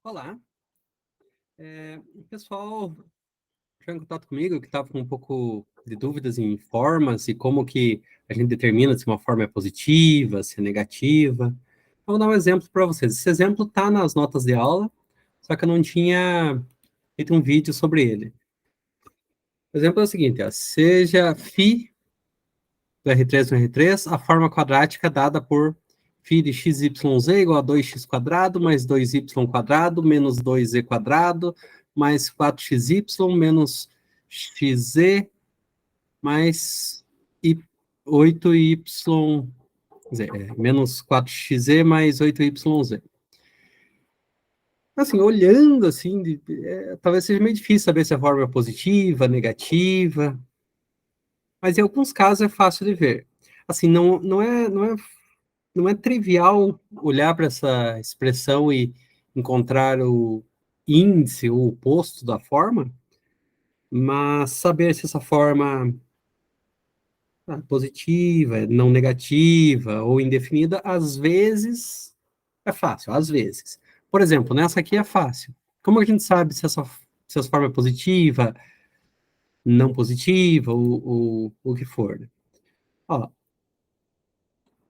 Olá, o pessoal entrou em contato comigo que estava com um pouco de dúvidas em formas e como que a gente determina se uma forma é positiva, se é negativa. Vou dar um exemplo para vocês. Esse exemplo está nas notas de aula, só que eu não tinha feito um vídeo sobre ele. O exemplo é o seguinte, ó, seja φ do R3 no R3, a forma quadrática dada por φ de xyz igual a 2x² mais 2y² menos 2z² mais 4xy menos xz mais 8y, menos 4xz mais 8yz. Assim, olhando assim, talvez seja meio difícil saber se a forma é positiva, negativa, mas em alguns casos é fácil de ver. Assim, não é trivial olhar para essa expressão e encontrar o índice, o oposto da forma, mas saber se essa forma é positiva, não negativa ou indefinida, às vezes é fácil, às vezes. Por exemplo, nessa aqui é fácil. Como a gente sabe se essa forma é positiva, não positiva, ou o que for? Né? Ó,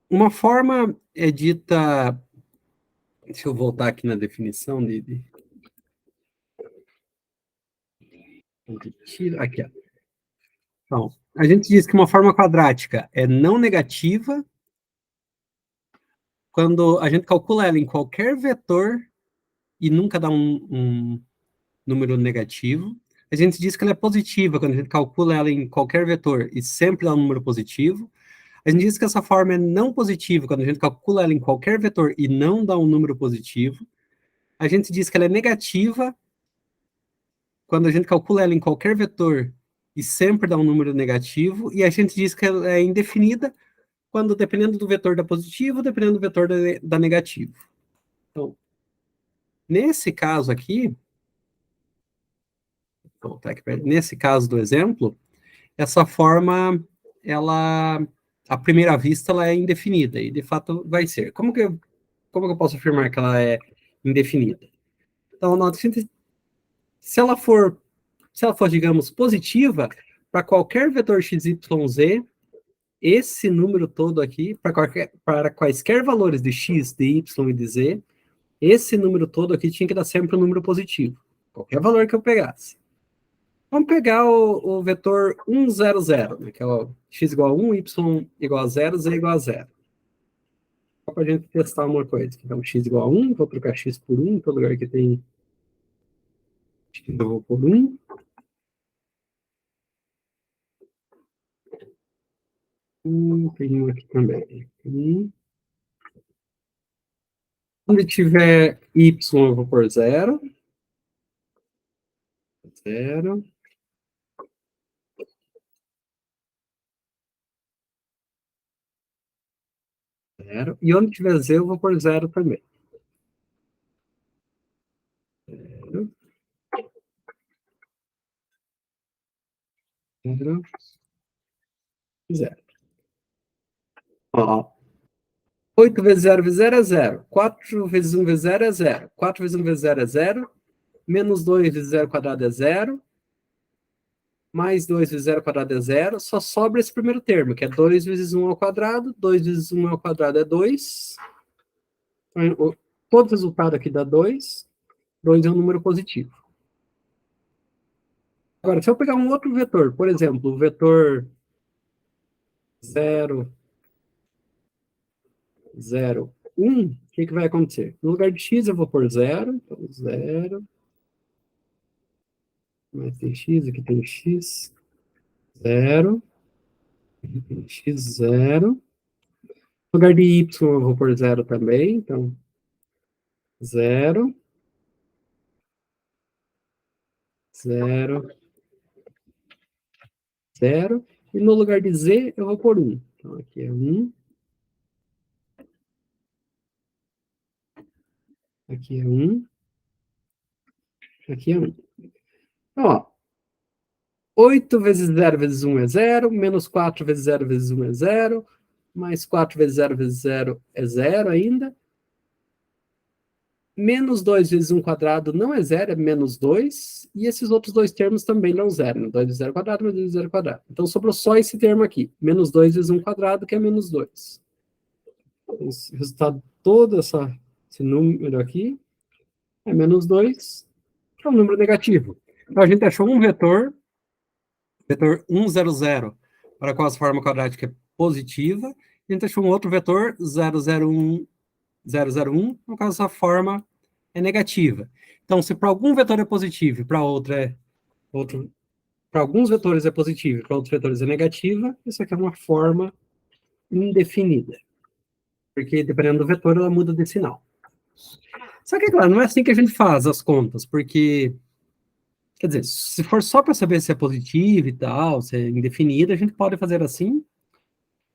uma forma é dita. Deixa eu voltar aqui na definição aqui, ó. Então, a gente diz que uma forma quadrática é não negativa quando a gente calcula ela em qualquer vetor e nunca dá um número negativo. A gente diz que ela é positiva quando a gente calcula ela em qualquer vetor e sempre dá um número positivo. A gente diz que essa forma é não positiva quando a gente calcula ela em qualquer vetor e não dá um número positivo. A gente diz que ela é negativa quando a gente calcula ela em qualquer vetor e sempre dá um número negativo. E a gente diz que ela é indefinida quando, dependendo do vetor, dá positivo, dependendo do vetor, dá negativo. Então, nesse caso aqui, nesse caso do exemplo, essa forma, ela, à primeira vista, ela é indefinida, e de fato vai ser. Como que eu posso afirmar que ela é indefinida? Então, se ela for, digamos, positiva, para qualquer vetor x, y, z, esse número todo aqui, para quaisquer valores de x, de y e de z, esse número todo aqui tinha que dar sempre um número positivo. Qualquer valor que eu pegasse. Vamos pegar o vetor 1, 0, 0, né, que é o x igual a 1, y igual a 0, z igual a 0. Só para a gente testar uma coisa. Então, x igual a 1, vou trocar x por 1, em todo lugar que tem x eu vou por 1. Tem um aqui também. Onde tiver y, eu vou por 0. 0. Zero. E onde tiver z, eu vou por 0 também. 0. 0. 0. Ó, 8 vezes 0 vezes 0 é 0. 4 vezes 1 vezes 0 é 0. 4 vezes 1 vezes 0 é 0. Menos 2 vezes 0 quadrado é 0. Mais 2 vezes 0 quadrado é 0. Só sobra esse primeiro termo, que é 2 vezes 1 ao quadrado. 2 vezes 1 ao quadrado é 2. Então, todo resultado aqui dá 2. 2 é um número positivo. Agora, se eu pegar um outro vetor, por exemplo, o vetor 0, 0, 1, o que vai acontecer? No lugar de x, eu vou por 0. Então, 0. Mas tem x, aqui tem x. 0. Aqui tem x, 0. No lugar de y, eu vou por 0 também. Então, 0. 0. 0. E no lugar de z, eu vou por 1. Então, aqui é 1. Aqui é 1. Aqui é 1. Então, ó. 8 vezes 0 vezes 1 é 0. Menos 4 vezes 0 vezes 1 é 0. Mais 4 vezes 0 vezes 0 é 0 ainda. Menos 2 vezes 1 quadrado não é zero, é menos 2. E esses outros dois termos também não zero. Né? 2 vezes 0 quadrado, menos 2 vezes 0 quadrado. Então, sobrou só esse termo aqui. Menos 2 vezes 1 quadrado, que é menos 2. O resultado todo esse número aqui é menos 2, que é um número negativo. Então, a gente achou um vetor 100, para qual a forma quadrática é positiva, e a gente achou um outro vetor 001, no caso a forma é negativa. Então, se para algum vetor é positivo e para outro, para alguns vetores é positivo e para outros vetores é negativa, isso aqui é uma forma indefinida. Porque dependendo do vetor, ela muda de sinal. Só que, claro, não é assim que a gente faz as contas, porque, quer dizer, se for só para saber se é positivo e tal, se é indefinido, a gente pode fazer assim,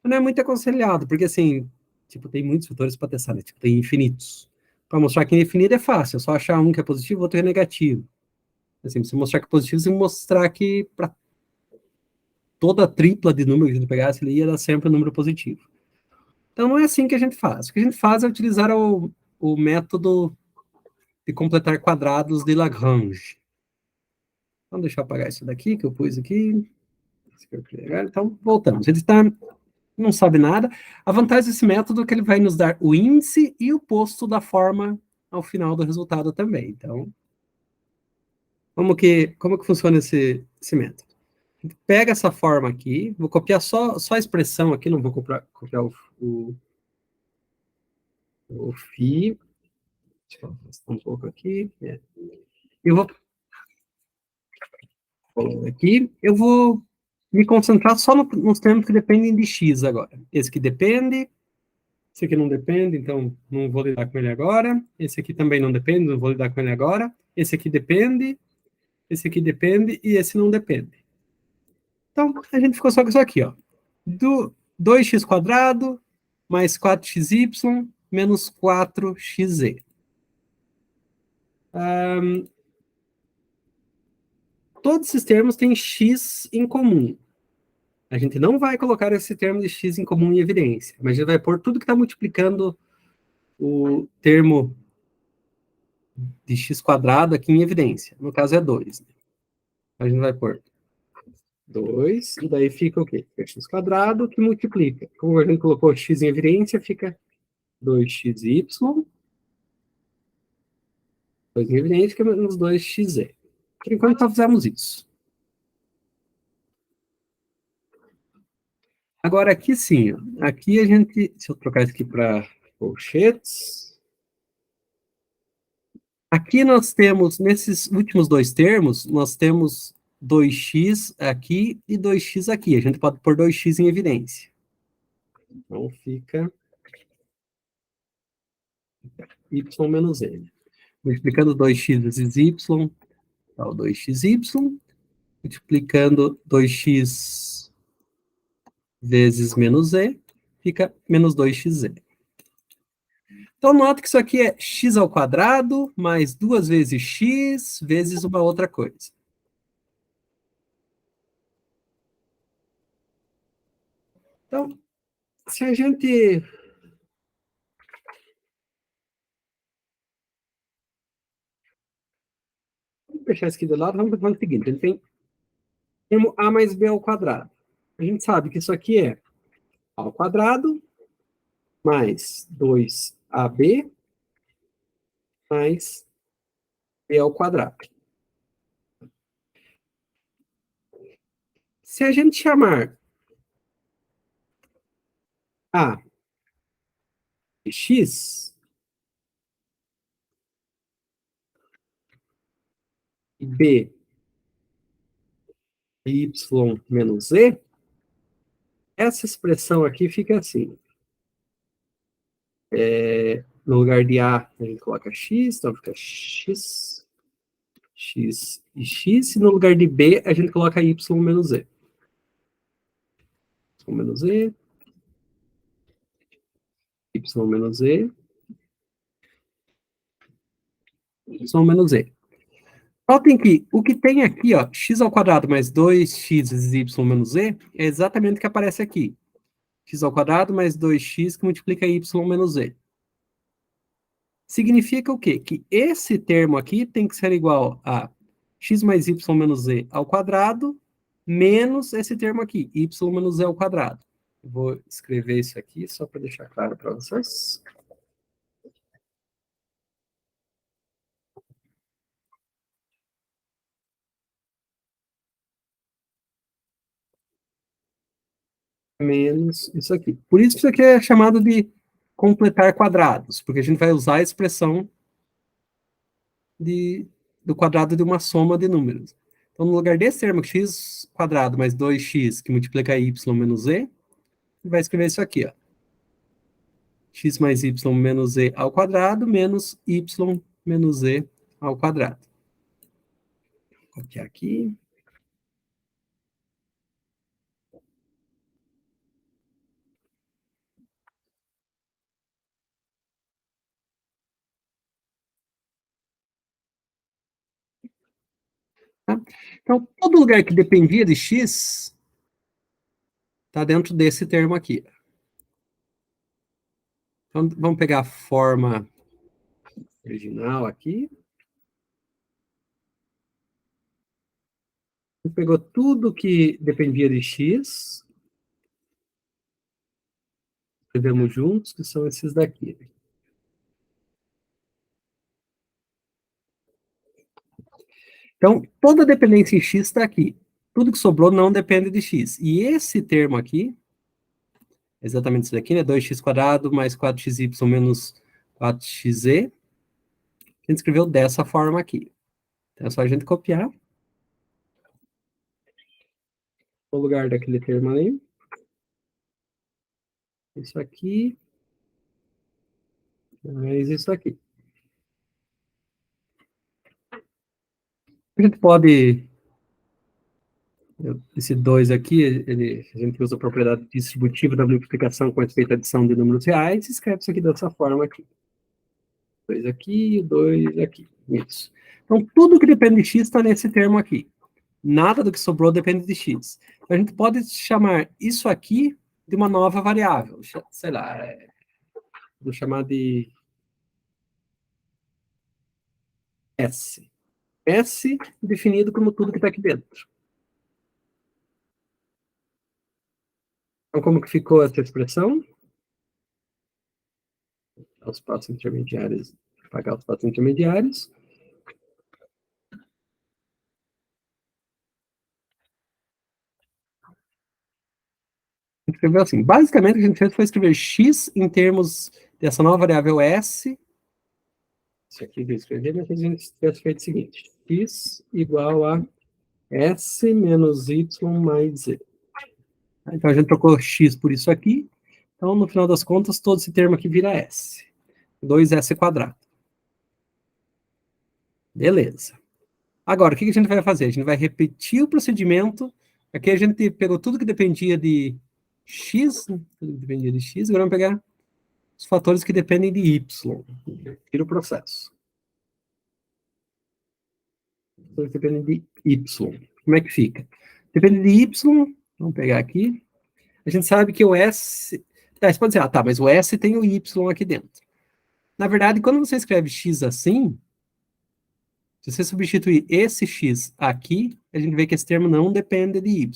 mas não é muito aconselhado, porque, assim, tipo, tem muitos vetores para testar, né? Tipo, tem infinitos. Para mostrar que indefinido é fácil, é só achar um que é positivo, outro que é negativo. Assim, se mostrar que é positivo, você mostrar que para toda a tripla de número que a gente pegasse, ele ia dar sempre um número positivo. Então, não é assim que a gente faz. O que a gente faz é utilizar o método de completar quadrados de Lagrange. Então, deixa eu apagar isso daqui, que eu pus aqui. Então, voltamos. Ele não sabe nada. A vantagem desse método é que ele vai nos dar o índice e o posto da forma ao final do resultado também. Então, como que funciona esse método? Pega essa forma aqui, vou copiar só a expressão aqui, não vou copiar o φ. Deixa eu afastar um pouco aqui. Eu vou aqui, eu vou me concentrar só nos termos que dependem de x agora. Esse aqui depende, esse aqui não depende, então não vou lidar com ele agora. Esse aqui também não depende, não vou lidar com ele agora. Esse aqui depende e esse não depende. Então, a gente ficou só com isso aqui, ó. 2x quadrado mais 4xy menos 4xz. Todos esses termos têm x em comum. A gente não vai colocar esse termo de x em comum em evidência, mas a gente vai pôr tudo que está multiplicando o termo de x quadrado aqui em evidência. No caso é 2. A gente vai pôr 2, e daí fica o quê? Fica x quadrado que multiplica. Como a gente colocou x em evidência, fica 2xy, 2 em evidência, que é menos 2xz. Por enquanto, só fizemos isso. Agora, aqui sim, ó. Aqui a gente... Deixa eu trocar isso aqui para colchetes. Aqui nós temos, nesses últimos dois termos, nós temos 2x aqui e 2x aqui. A gente pode pôr 2x em evidência. Então, fica y menos n. Multiplicando 2x vezes y, dá o 2xy. Multiplicando 2x vezes menos e, fica menos 2xz. Então, nota que isso aqui é x ao quadrado mais 2 vezes x vezes uma outra coisa. Então, se a gente... Vamos deixar isso aqui do lado, vamos fazer o seguinte, ele tem termo a mais b ao quadrado. A gente sabe que isso aqui é a ao quadrado mais 2ab mais b ao quadrado. Se a gente chamar a de x e b de y menos e, essa expressão aqui fica assim. No lugar de a gente coloca x, então fica x e x, e no lugar de b, a gente coloca y menos e. Y menos e, y menos e, y menos e. Notem que o que tem aqui, ó, x ao quadrado mais 2x vezes y menos e, é exatamente o que aparece aqui. X ao quadrado mais 2x que multiplica y menos e. significa o quê? Que esse termo aqui tem que ser igual a x mais y menos z ao quadrado, menos esse termo aqui, y menos z ao quadrado. Eu vou escrever isso aqui só para deixar claro para vocês. Menos isso aqui. Por isso que isso aqui é chamado de completar quadrados, porque a gente vai usar a expressão do quadrado de uma soma de números. Então, no lugar desse termo, x quadrado mais 2x, que multiplica y menos z, vai escrever isso aqui, ó. X mais y menos z ao quadrado, menos y menos z ao quadrado. Vou copiar aqui. Tá? Então, todo lugar que dependia de x está dentro desse termo aqui. Então, vamos pegar a forma original aqui. Pegou tudo que dependia de x, escrevemos juntos, que são esses daqui. Então, toda dependência em x está aqui. Tudo que sobrou não depende de x. E esse termo aqui, exatamente isso daqui, né? 2x quadrado mais 4xy menos 4xz, a gente escreveu dessa forma aqui. Então, é só a gente copiar o lugar daquele termo ali. Isso aqui, mais isso aqui. A gente pode, esse 2 aqui, a gente usa a propriedade distributiva da multiplicação com respeito à adição de números reais, e escreve isso aqui dessa forma aqui. 2 aqui, 2 aqui. Isso. Então, tudo que depende de x está nesse termo aqui. Nada do que sobrou depende de x. Então, a gente pode chamar isso aqui de uma nova variável. Sei lá, vou chamar de S. S definido como tudo que está aqui dentro. Então, como que ficou essa expressão? Os passos intermediários, pagar os passos intermediários. Escreveu assim. Basicamente, o que a gente fez foi escrever x em termos dessa nova variável S. Isso aqui que eu escrevi, mas a gente tivesse feito o seguinte: x igual a S menos y mais z. Então, a gente trocou x por isso aqui. Então, no final das contas, todo esse termo aqui vira S. 2s quadrado. Beleza. Agora, o que a gente vai fazer? A gente vai repetir o procedimento. Aqui a gente pegou tudo que dependia de x, né? Tudo que dependia de x. Agora vamos pegar os fatores que dependem de y. Tira o processo. Os fatores que dependem de y. Como é que fica? Depende de y. Vamos pegar aqui. A gente sabe que o S... você pode dizer, tá, mas o S tem o Y aqui dentro. Na verdade, quando você escreve X assim, se você substituir esse X aqui, a gente vê que esse termo não depende de Y.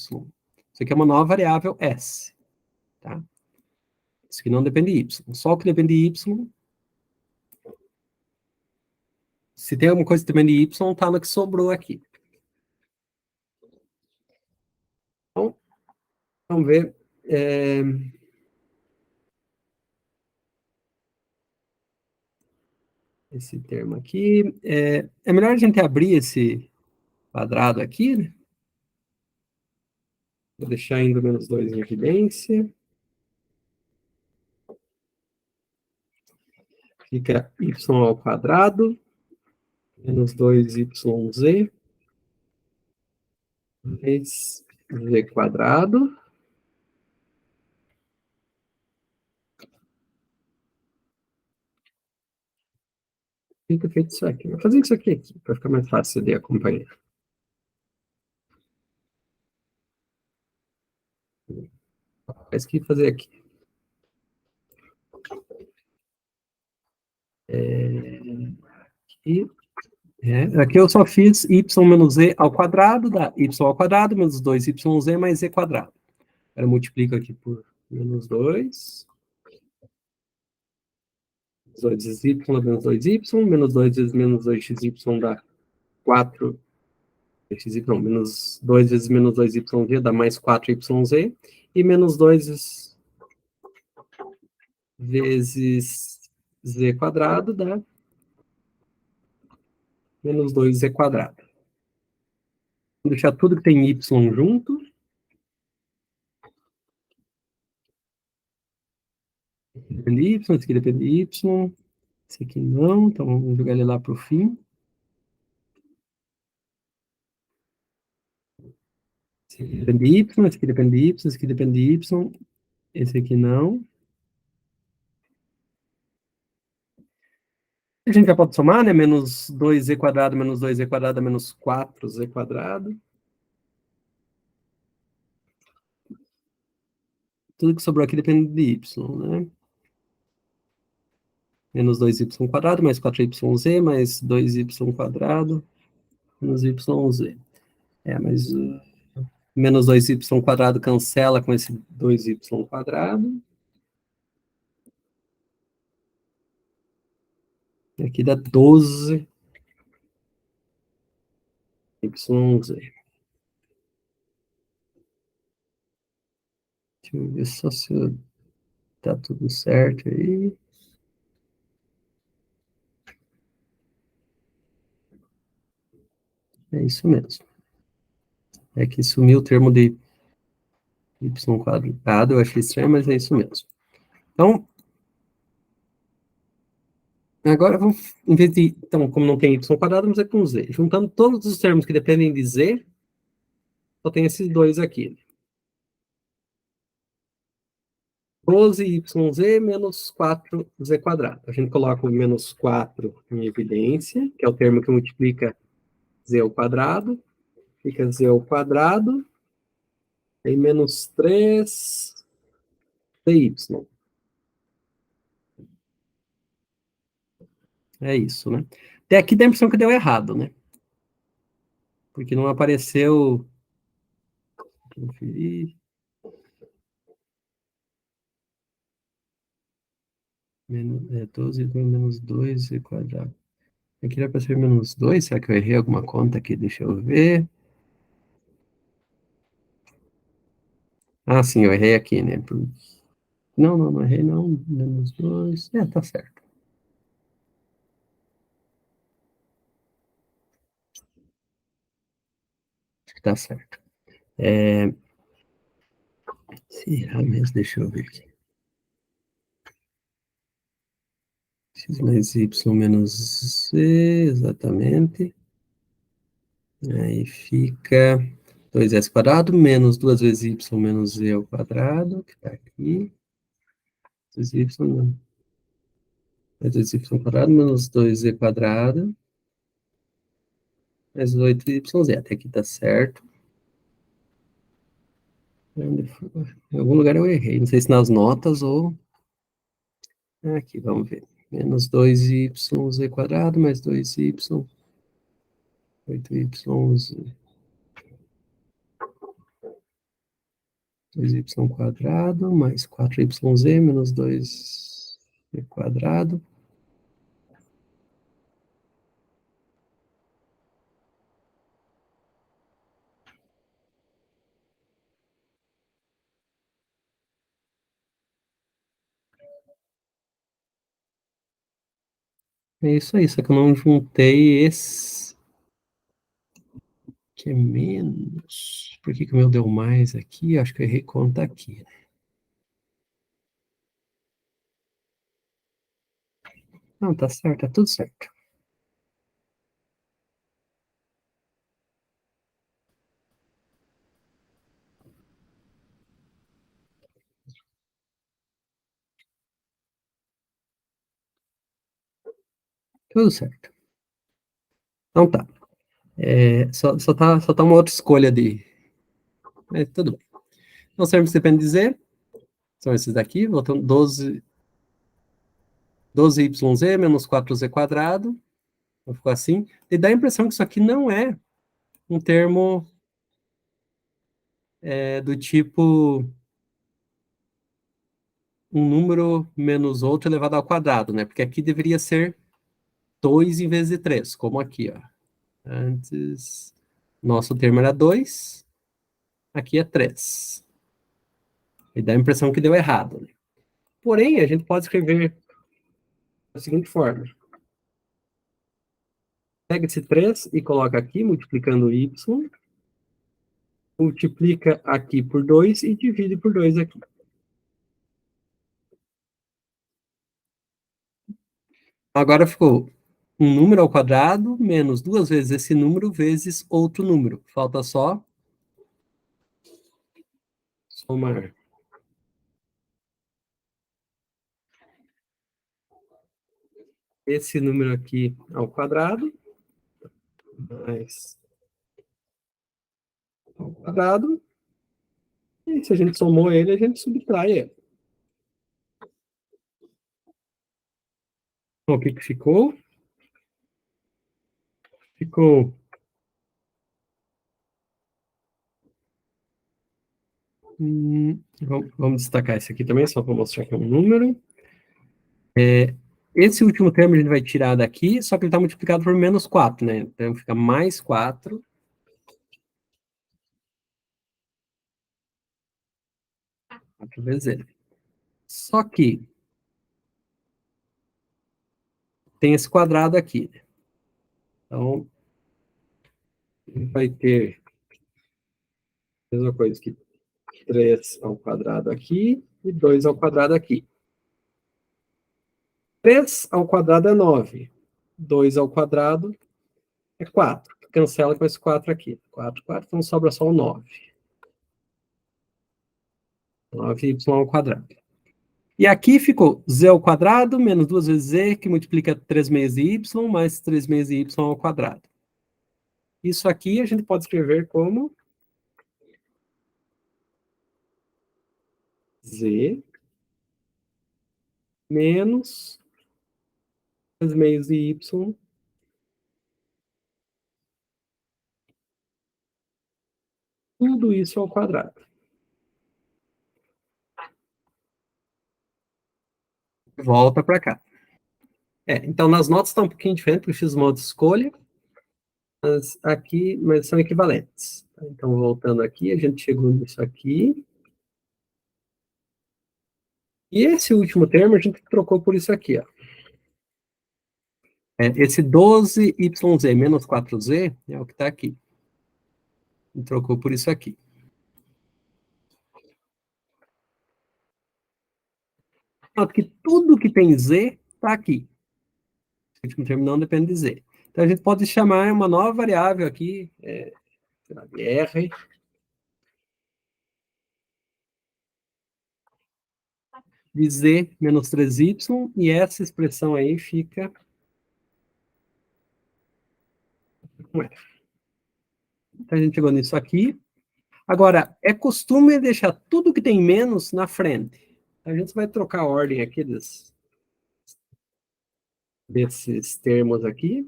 Isso aqui é uma nova variável S. Tá? Isso aqui não depende de Y. Só o que depende de Y... Se tem alguma coisa que depende de Y, está no que sobrou aqui. Então, vamos ver... esse termo aqui. É melhor a gente abrir esse quadrado aqui, né? Vou deixar ainda menos 2 em evidência. Fica y ao quadrado, menos 2yz, mais z quadrado. Fica feito isso aqui. Vou fazer isso aqui, para ficar mais fácil de acompanhar. Mas o que fazer aqui? E, aqui eu só fiz y menos z ao quadrado, dá y ao quadrado, menos 2yz mais z quadrado. Agora eu multiplico aqui por menos 2. 2 vezes y menos 2y, menos 2 vezes menos 2xy dá 4 xy, não, menos 2 vezes menos 2yz dá mais 4yz, e menos 2 vezes z quadrado dá menos 2z quadrado. Vou deixar tudo que tem y junto. Depende de y, esse aqui depende de y, esse aqui não, então vamos jogar ele lá para o fim. Esse aqui depende de y, esse aqui depende de y, esse aqui depende de y, esse aqui não. A gente já pode somar, né? Menos 2z quadrado menos 2z quadrado é menos 4z quadrado. Tudo que sobrou aqui depende de y, né? Menos 2y quadrado mais 4yz mais 2y quadrado menos yz. Mas menos 2y quadrado cancela com esse 2y quadrado. E aqui dá 12 yz. Deixa eu ver só se tá tudo certo aí. É isso mesmo. É que sumiu o termo de y quadrado, eu achei estranho, mas é isso mesmo. Então, agora vamos, em vez de, então, como não tem y quadrado, vamos ver com z. Juntando todos os termos que dependem de z, só tem esses dois aqui. 12yz menos 4z quadrado. A gente coloca o menos 4 em evidência, que é o termo que multiplica z ao quadrado. Fica z ao quadrado. Aí menos 3dy. É isso, né? Até aqui dá a impressão que deu errado, né? Porque não apareceu... Conferir. Menos, 12 menos 2 e quadrado. Aqui era para ser menos 2. Será que eu errei alguma conta aqui? Deixa eu ver. Ah, sim, eu errei aqui, né? Não, não errei não. Menos 2. Tá certo. Acho que tá certo. Se errar mesmo, deixa eu ver aqui. X mais Y menos Z, exatamente. Aí fica 2s quadrado menos 2 vezes y menos z ao quadrado, que está aqui. 2y mais 2y quadrado menos 2z quadrado mais 8yz. Até aqui está certo. Em algum lugar eu errei, não sei se nas notas ou... Aqui, vamos ver. Menos 2yz quadrado mais 2y, 8yz, 2y quadrado mais 4yz menos 2z quadrado. É isso aí, só que eu não juntei esse, que é menos. Por que que o meu deu mais aqui? Acho que eu errei conta aqui. Não, tá certo, tá tudo certo. Tudo certo. Então tá. Só tá uma outra escolha de... Mas tudo bem. Então, sermos que depende de Z, são esses daqui, voltando 12 12yz menos 4z quadrado. Ficou assim. E dá a impressão que isso aqui não é um termo do tipo um número menos outro elevado ao quadrado, né? Porque aqui deveria ser 2 em vez de 3, como aqui, ó. Antes, nosso termo era 2, aqui é 3. E dá a impressão que deu errado, né? Porém, a gente pode escrever da seguinte forma. Pega esse 3 e coloca aqui, multiplicando y, multiplica aqui por 2 e divide por 2 aqui. Agora ficou um número ao quadrado menos 2 vezes esse número vezes outro número. Falta só somar esse número aqui ao quadrado, mais ao quadrado, e se a gente somou ele, a gente subtrai ele. Então, o que ficou? Ficou vamos destacar esse aqui também, só para mostrar que é um número. Esse último termo a gente vai tirar daqui, só que ele está multiplicado por menos 4, né? Então fica mais 4. 4 vezes ele. Só que tem esse quadrado aqui. Então, vai ter a mesma coisa que 3 ao quadrado aqui e 2 ao quadrado aqui. 3 ao quadrado é 9. 2 ao quadrado é 4. Cancela com esse 4 aqui. 4, 4, então sobra só o 9. 9y ao quadrado. E aqui ficou z ao quadrado menos 2 vezes z, que multiplica 3 meios de y, mais 3 meios de y ao quadrado. Isso aqui a gente pode escrever como z menos 3 meios de y tudo isso ao quadrado. Volta para cá. Então, nas notas está um pouquinho diferente, porque eu fiz modo escolha, mas são equivalentes. Então, voltando aqui, a gente chegou nisso aqui. E esse último termo a gente trocou por isso aqui, ó. Esse 12yz menos 4z é o que está aqui. E trocou por isso aqui. Nota que tudo que tem z está aqui. O último termo não depende de z. Então, a gente pode chamar uma nova variável aqui, de r, de z menos 3y, e essa expressão aí fica com f. Então, a gente chegou nisso aqui. Agora, é costume deixar tudo que tem menos na frente. A gente vai trocar a ordem aqui desses termos aqui.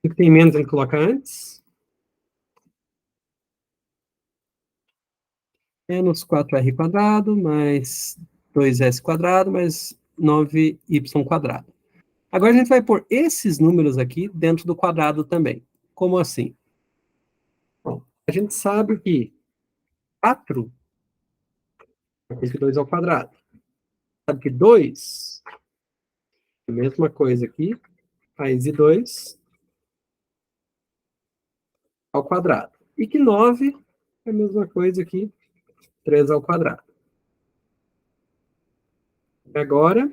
O que tem menos a gente coloca antes. Menos 4r quadrado, mais 2s quadrado, mais 9y quadrado. Agora a gente vai pôr esses números aqui dentro do quadrado também. Como assim? Bom, a gente sabe que 4 é que 2 ao quadrado. Sabe que 2 é a mesma coisa aqui, raiz de 2 ao quadrado. E que 9 é a mesma coisa que 3 ao quadrado. Agora,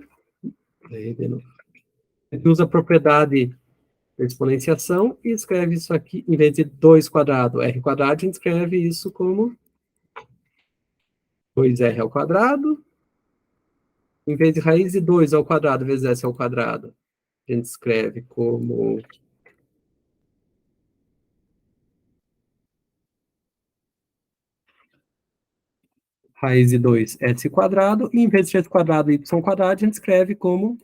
a gente usa a propriedade da exponenciação e escreve isso aqui, em vez de 2 quadrado, r quadrado, a gente escreve isso como 2r ao quadrado. Em vez de raiz de 2 ao quadrado vezes s ao quadrado, a gente escreve como raiz de 2 s quadrado, e em vez de x quadrado e y quadrado, a gente escreve como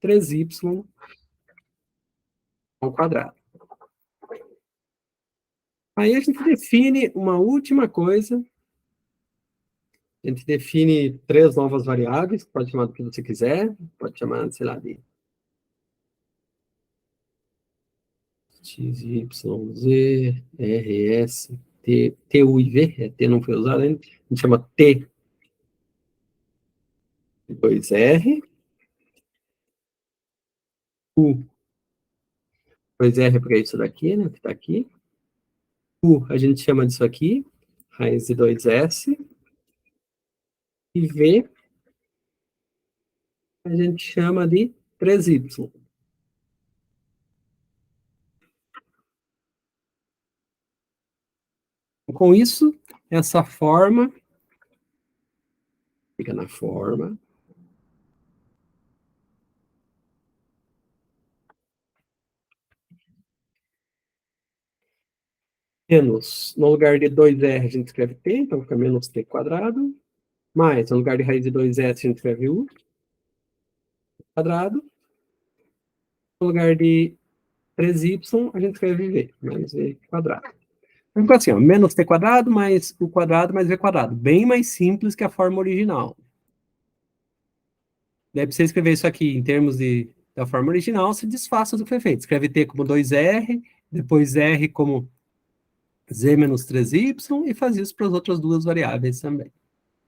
3y ao quadrado. Aí a gente define uma última coisa. A gente define 3 novas variáveis, pode chamar do que você quiser, pode chamar, sei lá, de x, y, z, r, s, t, t, u e v, t não foi usado ainda, a gente chama t, 2r, u, 2r porque é isso daqui, né, que está aqui, u a gente chama disso aqui, raiz de 2s, e v a gente chama de 3y. Com isso, essa forma fica na forma menos, no lugar de 2r a gente escreve t, então fica menos t quadrado, mais, no lugar de raiz de 2s a gente escreve u quadrado, no lugar de 3y a gente escreve v, mais v quadrado. Então ficou assim, ó, menos t quadrado mais u quadrado mais v quadrado, bem mais simples que a forma original. Daí para você escrever isso aqui em termos da forma original, se desfaça do que foi feito. Escreve t como 2r, depois r como z menos 3y, e faz isso para as outras duas variáveis também.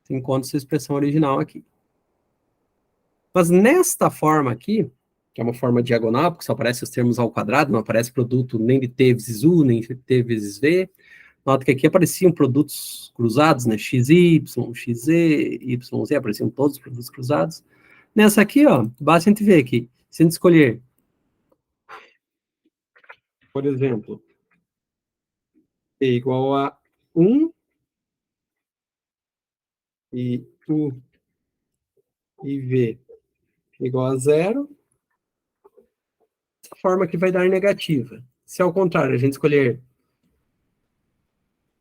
Você encontra sua expressão original aqui. Mas nesta forma aqui, que é uma forma diagonal, porque só aparece os termos ao quadrado, não aparece produto nem de t vezes u, nem de t vezes v. Nota que aqui apareciam produtos cruzados, né? XY, XZ, YZ, apareciam todos os produtos cruzados. Nessa aqui, ó, basta a gente ver aqui. Se a gente escolher, por exemplo, t igual a 1 e u e v igual a 0, essa forma aqui vai dar negativa. Se ao contrário, a gente escolher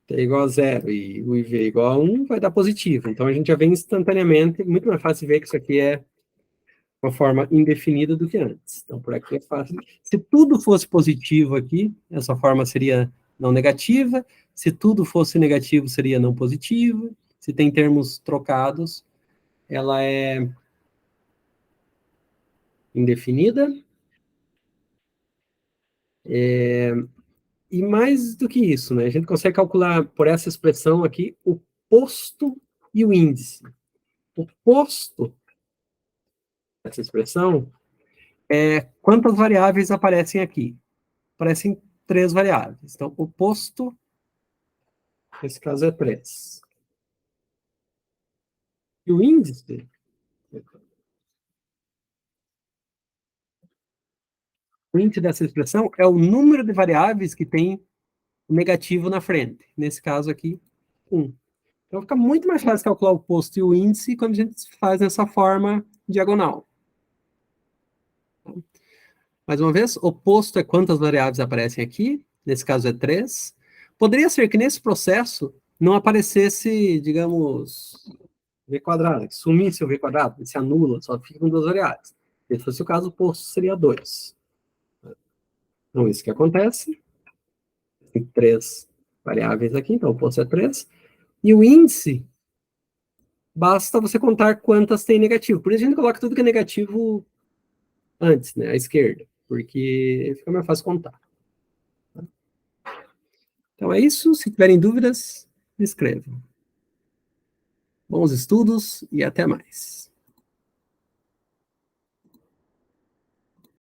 t igual a 0 e u e v igual a 1, vai dar positivo. Então a gente já vê instantaneamente, muito mais fácil ver que isso aqui é uma forma indefinida do que antes. Então por aqui é fácil. Se tudo fosse positivo aqui, essa forma seria não negativa. Se tudo fosse negativo, seria não positivo. Se tem termos trocados, ela é indefinida. E mais do que isso, né? A gente consegue calcular por essa expressão aqui o posto e o índice. O posto dessa expressão é quantas variáveis aparecem aqui. Aparecem 3 variáveis. Então, o posto, nesse caso, é 3. E o índice dessa expressão é o número de variáveis que tem negativo na frente. Nesse caso aqui, 1. Então, fica muito mais fácil calcular o posto e o índice quando a gente faz dessa forma diagonal. Mais uma vez, o posto é quantas variáveis aparecem aqui, nesse caso é 3. Poderia ser que nesse processo não aparecesse, digamos, v quadrado, que sumisse o v quadrado, se anula, só fica com 2 variáveis. Se fosse o caso, o posto seria 2. Então, isso que acontece. Tem 3 variáveis aqui, então o posto é 3. E o índice, basta você contar quantas tem negativo. Por isso a gente coloca tudo que é negativo antes, né, à esquerda, porque fica mais fácil contar. Então é isso. Se tiverem dúvidas, me escrevam. Bons estudos e até mais.